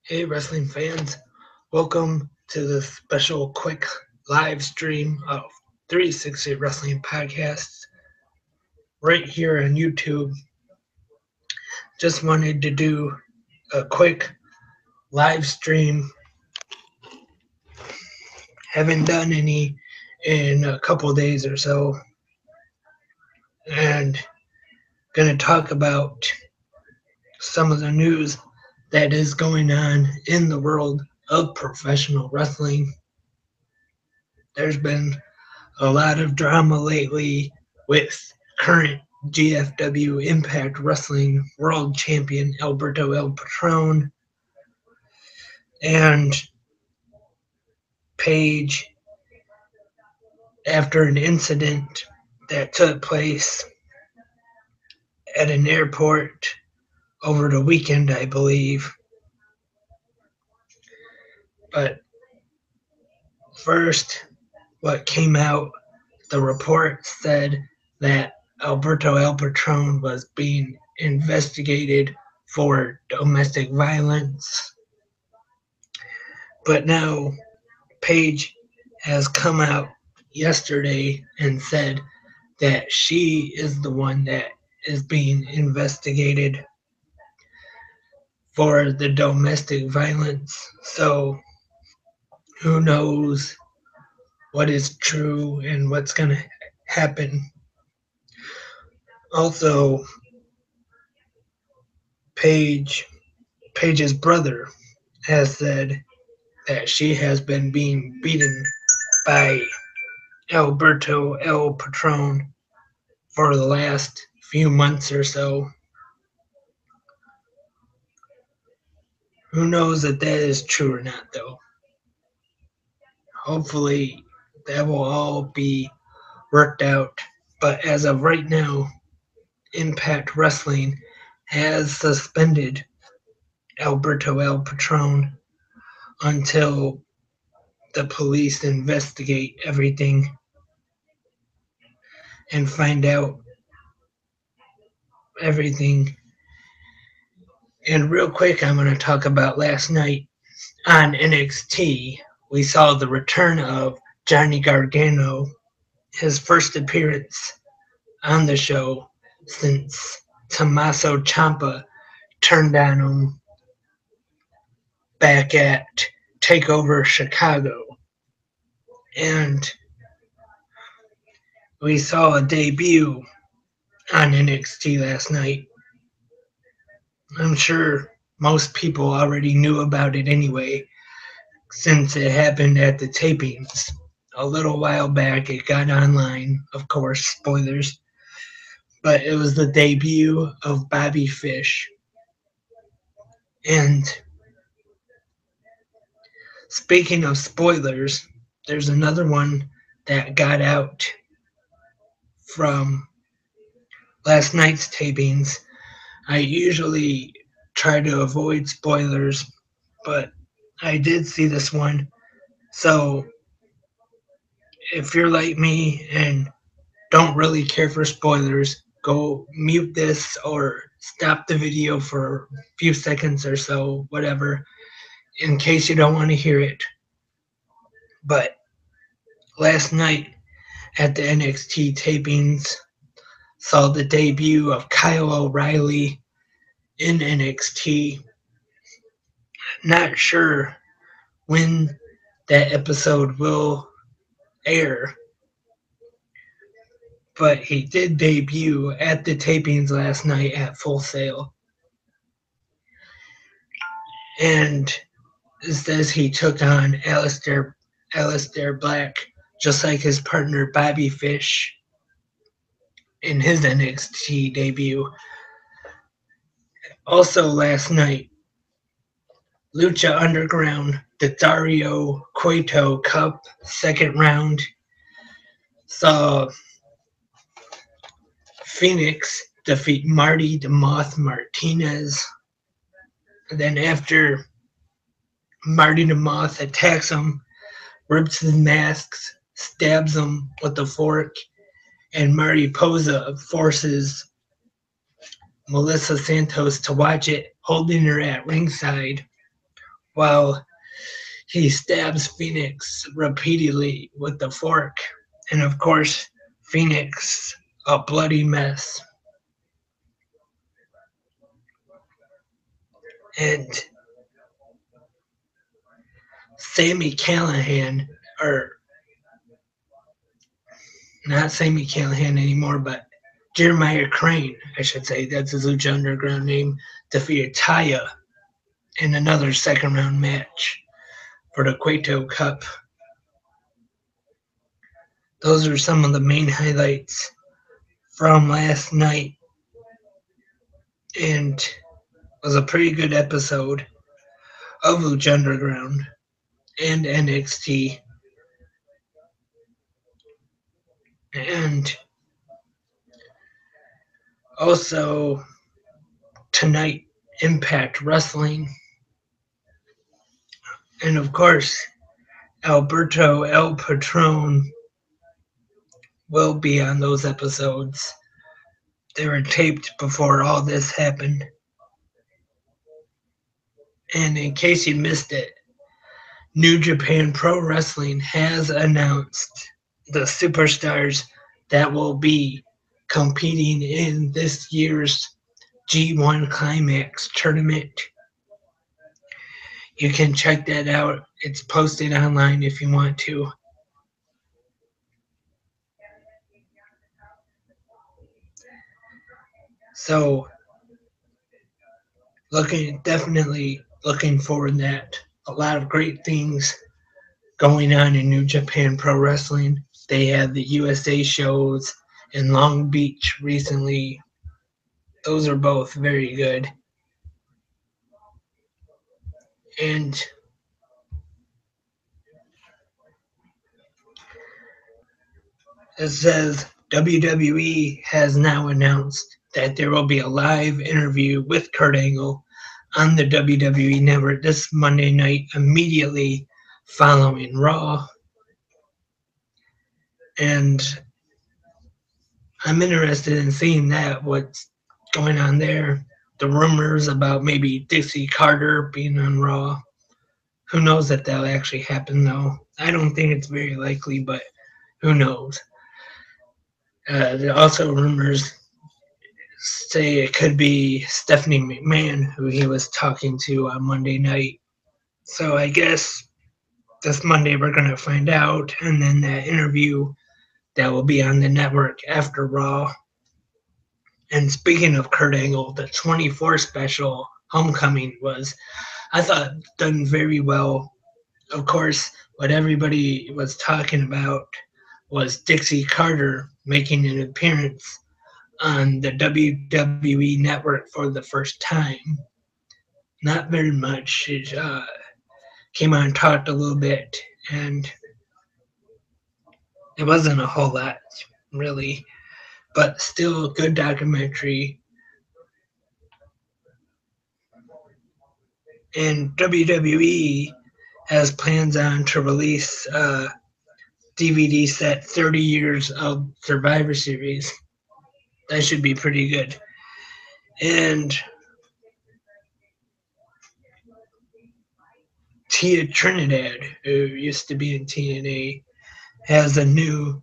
Hey, wrestling fans. Welcome to this special quick live stream of 360 Wrestling Podcasts right here on YouTube. Just wanted to do a quick live stream. Haven't done any in a couple days or so. And going to talk about some of the news that is going on in the world of professional wrestling. There's been a lot of drama lately with current GFW Impact Wrestling World Champion Alberto El Patron and Paige after an incident that took place at an airport over the weekend, I believe. But first, what came out, the report said that Alberto El Patron was being investigated for domestic violence. But now Paige has come out yesterday and said that she is the one that is being investigated for the domestic violence. So who knows what is true and what's going to happen. Also, Paige's brother has said that she has been being beaten by Alberto El Patron for the last few months or so. Who knows if that is true or not, though? Hopefully, that will all be worked out. But as of right now, Impact Wrestling has suspended Alberto El Patron until the police investigate everything and find out everything. And real quick, I'm going to talk about last night on NXT. We saw the return of Johnny Gargano, his first appearance on the show since Tommaso Ciampa turned on him back at TakeOver Chicago. And we saw a debut on NXT last night. I'm sure most people already knew about it anyway, since it happened at the tapings. A little while back, it got online, of course, spoilers, but it was the debut of Bobby Fish. And speaking of spoilers, there's another one that got out from last night's tapings. I usually try to avoid spoilers, but I did see this one. So if you're like me and don't really care for spoilers, go mute this or stop the video for a few seconds or so, whatever, in case you don't want to hear it. But last night at the NXT tapings, saw the debut of Kyle O'Reilly in NXT. Not sure when that episode will air, but he did debut at the tapings last night at Full Sail. And it says he took on Aleister Black, just like his partner Bobby Fish in his NXT debut. Also last night, Lucha Underground, the Dario Cueto Cup second round, saw Phoenix defeat Marty the Moth Martinez. And then after Marty the Moth attacks him, rips his masks, stabs him with a fork, and Marty Poza forces Melissa Santos to watch it, holding her at ringside while he stabs Phoenix repeatedly with the fork. And of course, Phoenix, a bloody mess. And Sammy Callahan, or not Sammy Callahan anymore, but Jeremiah Crane, I should say, that's his Lucha Underground name, defeated Taya in another second round match for the Cueto Cup. Those are some of the main highlights from last night, and it was a pretty good episode of Lucha Underground and NXT. And also tonight, Impact Wrestling. And of course, Alberto El Patron will be on those episodes. They were taped before all this happened. And in case you missed it, New Japan Pro Wrestling has announced the superstars that will be competing in this year's G1 Climax tournament. You can check that out. It's posted online if you want to. So, definitely looking forward to that. A lot of great things going on in New Japan Pro Wrestling. They had the USA shows in Long Beach recently. Those are both very good. And it says WWE has now announced that there will be a live interview with Kurt Angle on the WWE Network this Monday night, immediately following Raw. And I'm interested in seeing that, what's going on there. The rumors about maybe Dixie Carter being on Raw. Who knows if that'll actually happen, though. I don't think it's very likely, but who knows. There are also rumors say it could be Stephanie McMahon, who he was talking to on Monday night. So I guess this Monday we're going to find out, and then that interview that will be on the network after Raw. And speaking of Kurt Angle, the 24 special Homecoming was, I thought, done very well. Of course, what everybody was talking about was Dixie Carter making an appearance on the WWE Network for the first time. Not very much. She came on and talked a little bit, and it wasn't a whole lot, really, but still a good documentary. And WWE has plans on to release a DVD set 30 years of Survivor Series. That should be pretty good. And Tia Trinidad, who used to be in TNA, has a new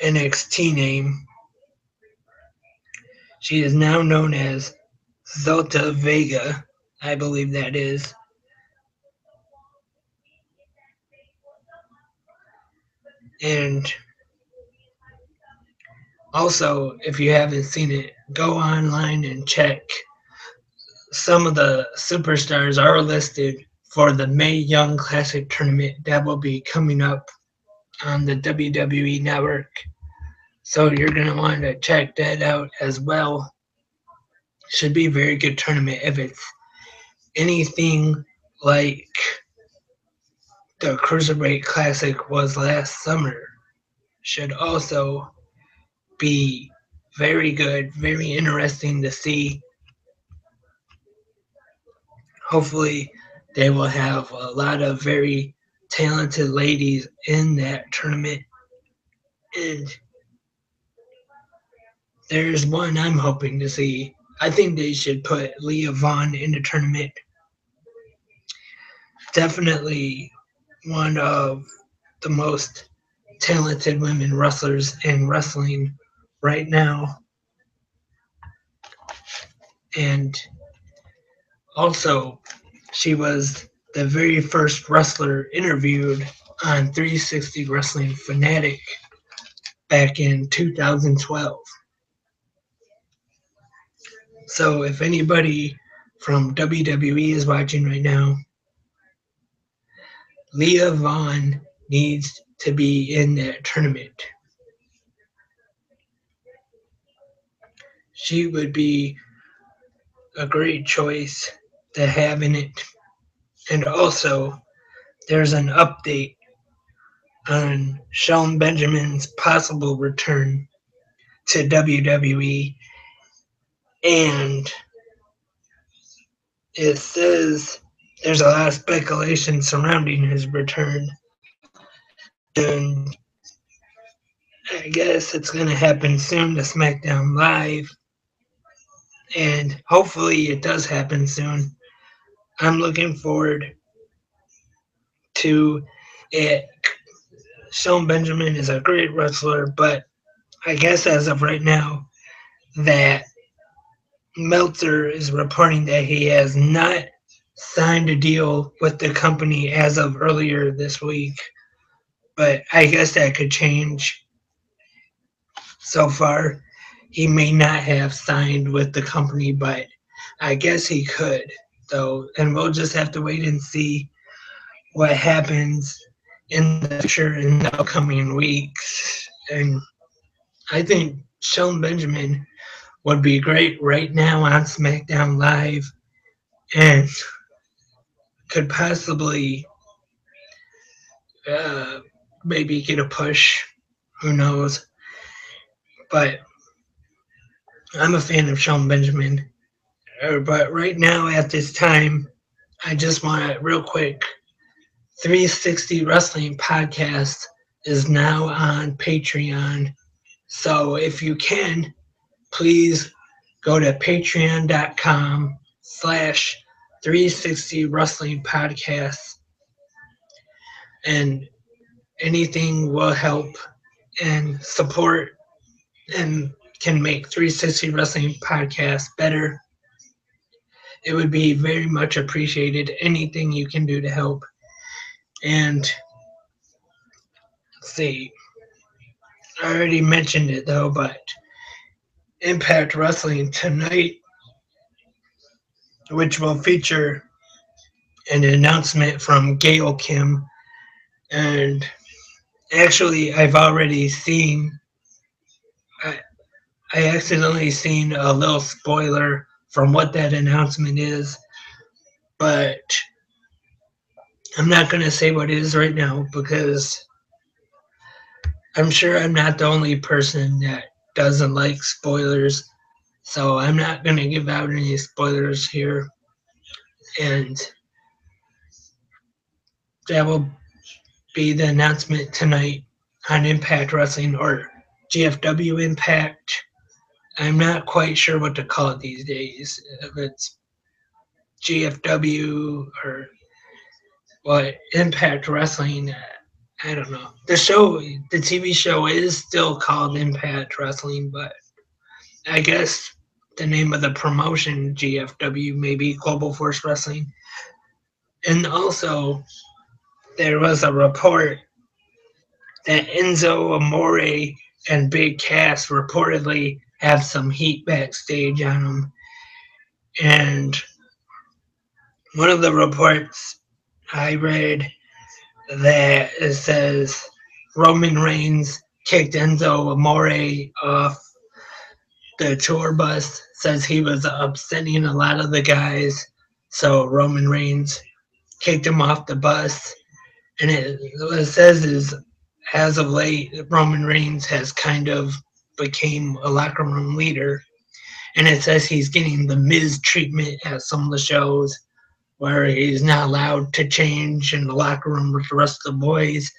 NXT name. She is now known as Zelta Vega, I believe that is. And also, if you haven't seen it, go online and check. Some of the superstars are listed for the Mae Young Classic tournament that will be coming up on the WWE Network. So you're going to want to check that out as well. Should be a very good tournament if it's anything like the Cruiserweight Classic was last summer. Should also be very good, very interesting to see. Hopefully, they will have a lot of very talented ladies in that tournament. And there's one I'm hoping to see. I think they should put Leah Vaughn in the tournament. definitely one of the most talented women wrestlers in wrestling right now. And also, she was the very first wrestler interviewed on 360 Wrestling Fanatic back in 2012. So if anybody from WWE is watching right now, Leah Vaughn needs to be in that tournament. She would be a great choice to have in it. And also, there's an update on Shelton Benjamin's possible return to WWE, and it says there's a lot of speculation surrounding his return, and I guess it's going to happen soon to SmackDown Live, and hopefully it does happen soon. I'm looking forward to it. Shelton Benjamin is a great wrestler, but I guess as of right now, that Meltzer is reporting that he has not signed a deal with the company as of earlier this week, but I guess that could change. So far, he may not have signed with the company, but I guess he could, though, and we'll just have to wait and see what happens in the future in the upcoming weeks. And I think Shelton Benjamin would be great right now on SmackDown Live and could possibly maybe get a push. Who knows? But I'm a fan of Shelton Benjamin. But right now, at this time, I just want to, real quick, 360 Wrestling Podcast is now on Patreon. So if you can, please go to patreon.com/360 Wrestling Podcast, and anything will help and support and can make 360 Wrestling Podcast better. It would be very much appreciated. Anything you can do to help. And let's see, I already mentioned it though, but Impact Wrestling tonight, which will feature an announcement from Gail Kim. And actually, I've already seen, I accidentally seen a little spoiler from what that announcement is, but I'm not going to say what it is right now because I'm sure I'm not the only person that doesn't like spoilers, so I'm not going to give out any spoilers here. And that will be the announcement tonight on Impact Wrestling or GFW Impact. I'm not quite sure what to call it these days. If it's GFW or what, Impact Wrestling, I don't know. The TV show is still called Impact Wrestling, but I guess the name of the promotion, GFW, maybe Global Force Wrestling. And also, there was a report that Enzo Amore and Big Cass reportedly have some heat backstage on them. And one of the reports I read that it says Roman Reigns kicked Enzo Amore off the tour bus, says he was upsetting a lot of the guys, so Roman Reigns kicked him off the bus. And what it says is, as of late, Roman Reigns has kind of became a locker room leader, and it says he's getting the Miz treatment at some of the shows where he's not allowed to change in the locker room with the rest of the boys.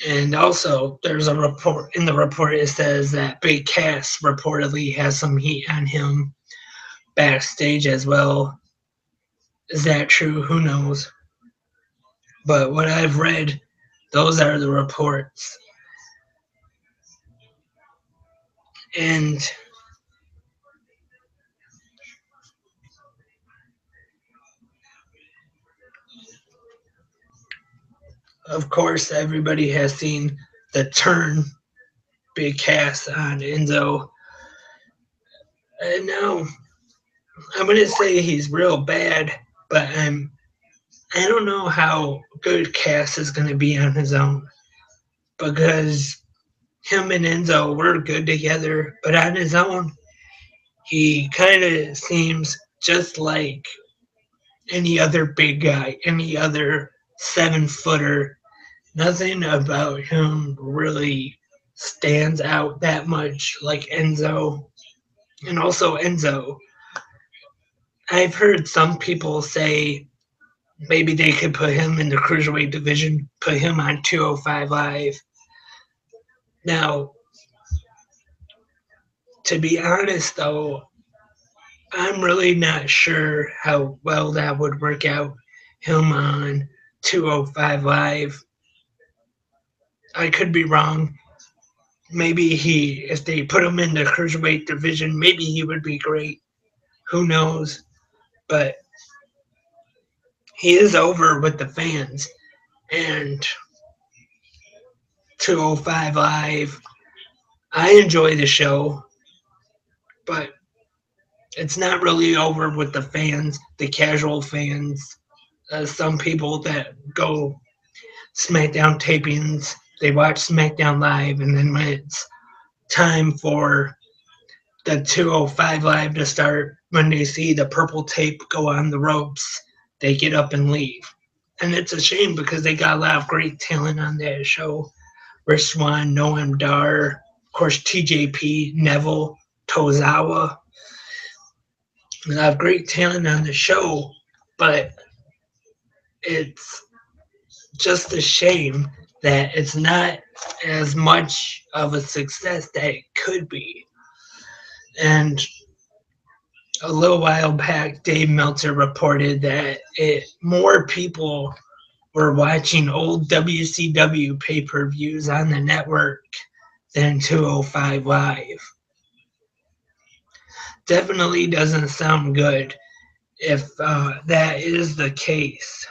And also, there's a report, in the report it says that Big Cass reportedly has some heat on him backstage as well. Is that true? Who knows? But what I've read, those are the reports. And of course, everybody has seen the turn Big Cass on Enzo. And now I wouldn't say he's real bad, but I don't know how good Cass is going to be on his own because him and Enzo were good together, but on his own, he kind of seems just like any other big guy, any other 7-footer. Nothing about him really stands out that much like Enzo. And also, Enzo, I've heard some people say maybe they could put him in the cruiserweight division, put him on 205 Live. Now, to be honest though, I'm really not sure how well that would work out. Him on 205 Live. I could be wrong. Maybe if they put him in the cruiserweight division, maybe he would be great. Who knows? But he is over with the fans. And 205 Live, I enjoy the show, but it's not really over with the fans, the casual fans. Some people that go SmackDown tapings, they watch SmackDown Live, and then when it's time for the 205 Live to start, when they see the purple tape go on the ropes, they get up and leave. And it's a shame because they got a lot of great talent on that show. Rich Swann, Noam Dar, of course, TJP, Neville, Tozawa. A lot of great talent on the show, but it's just a shame that it's not as much of a success that it could be. And a little while back, Dave Meltzer reported that more people were watching old WCW pay-per-views on the network than 205 Live. Definitely doesn't sound good if that is the case.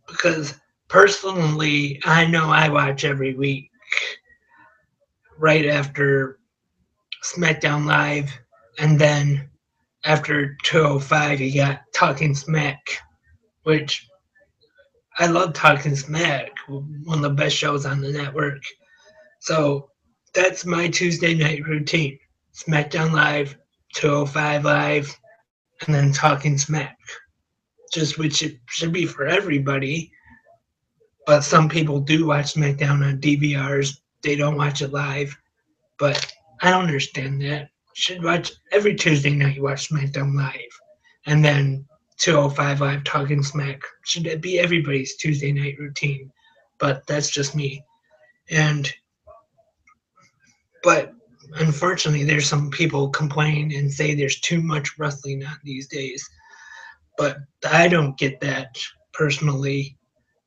Because personally, I know I watch every week right after SmackDown Live, and then after 205, you got Talking Smack, which I love Talking Smack, one of the best shows on the network. So that's my Tuesday night routine. SmackDown Live, 205 Live, and then Talking Smack. Just which it should be for everybody. But some people do watch SmackDown on DVRs. They don't watch it live. But I don't understand that. Should watch every Tuesday night. You watch SmackDown Live, and then 205 Live Talking Smack. Should be everybody's Tuesday night routine. But that's just me. But unfortunately, there's some people complain and say there's too much wrestling on these days. But I don't get that personally.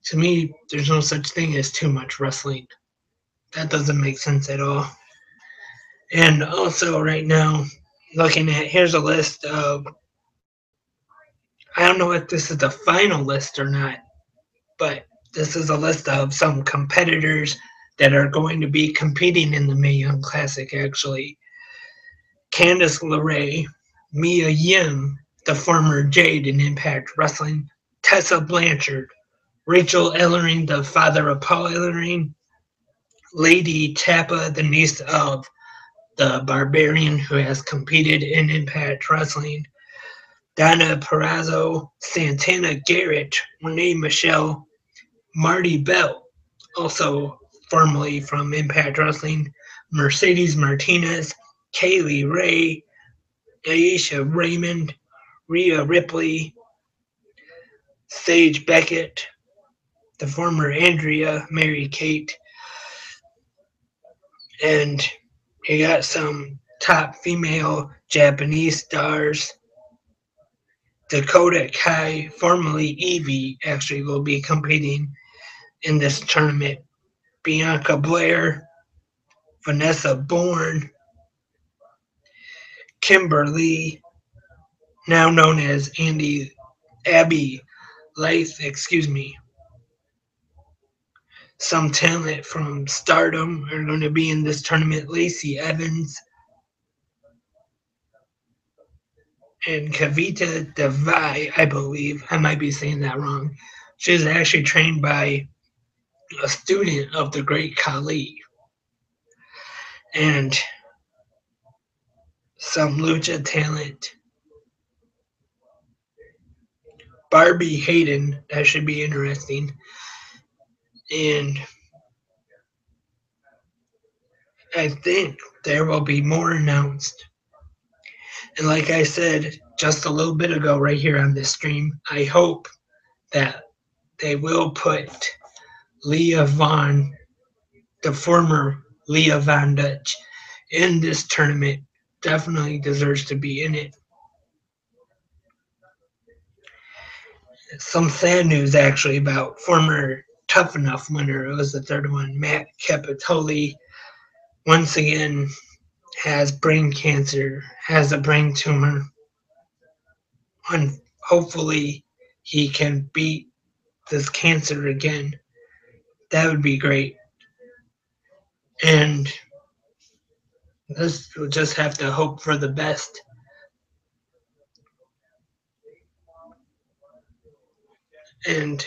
To me, there's no such thing as too much wrestling. That doesn't make sense at all. And also, right now, looking at here's a list of, I don't know if this is the final list or not, but this is a list of some competitors that are going to be competing in the Mae Young Classic, actually. Candice LeRae, Mia Yim, the former Jade in Impact Wrestling, Tessa Blanchard, Rachel Ellering, the father of Paul Ellering, Lady Tappa, the niece of the Barbarian who has competed in Impact Wrestling, Donna Perazzo, Santana Garrett, Renee Michelle, Marty Bell, also formerly from Impact Wrestling, Mercedes Martinez, Kaylee Ray, Aisha Raymond, Rhea Ripley, Sage Beckett, the former Andrea, Mary Kate, and you got some top female Japanese stars. Dakota Kai, formerly Evie, actually will be competing in this tournament. Bianca Blair, Vanessa Bourne, Kimberly, now known as Abby Lath, Some talent from Stardom are going to be in this tournament. Lacey Evans and Kavita Devai, I believe. I might be saying that wrong. She's actually trained by a student of the great Khali. And some lucha talent. Barbie Hayden, that should be interesting. And I think there will be more announced. And like I said just a little bit ago, right here on this stream, I hope that they will put Leah Vaughn, the former Leah Von Dutch, in this tournament. Definitely deserves to be in it. Some sad news actually about former Tough Enough winner. It was the third one, Matt Capitoli. Once again, has brain cancer, has a brain tumor. And hopefully, he can beat this cancer again. That would be great. And we'll just have to hope for the best. And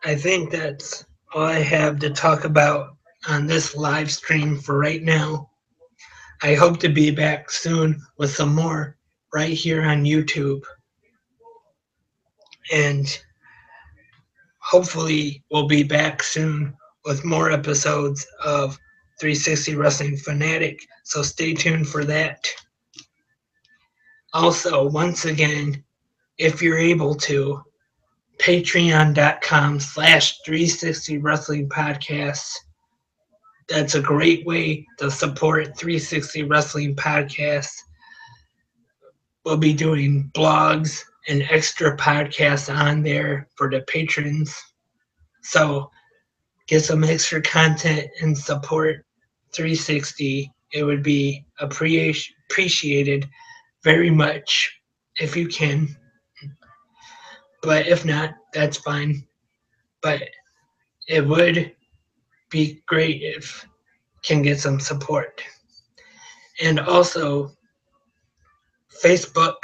I think that's all I have to talk about on this live stream for right now. I hope to be back soon with some more right here on YouTube. And hopefully we'll be back soon with more episodes of 360 Wrestling Fanatic. So stay tuned for that. Also, once again, if you're able to, patreon.com/360 Wrestling Podcasts. That's a great way to support 360 Wrestling Podcasts. We'll be doing blogs and extra podcasts on there for the patrons. So get some extra content and support 360. It would be appreciated very much if you can. But if not, that's fine. But it would be great if can get some support. And also Facebook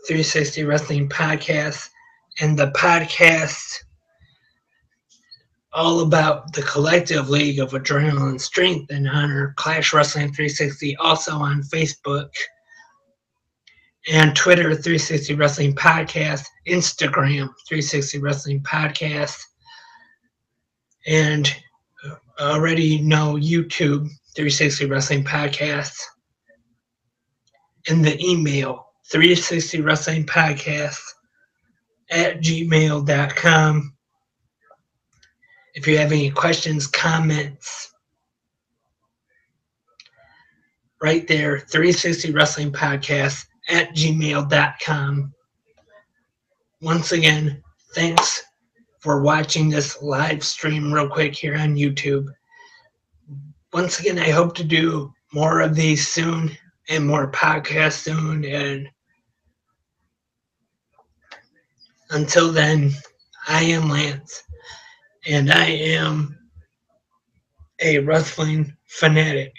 360 Wrestling Podcast and the podcast all about the collective league of Adrenaline Strength and Honor, Clash Wrestling 360, also on Facebook and Twitter 360 Wrestling Podcast, Instagram 360 Wrestling Podcast, and already know YouTube 360 Wrestling Podcast, and the email 360 Wrestling Podcast at gmail.com. If you have any questions, comments, right there, 360 Wrestling Podcast at gmail.com. Once again, thanks for watching this live stream real quick here on YouTube. Once again, I hope to do more of these soon and more podcasts soon. And until then, I am Lance, and I am a wrestling fanatic.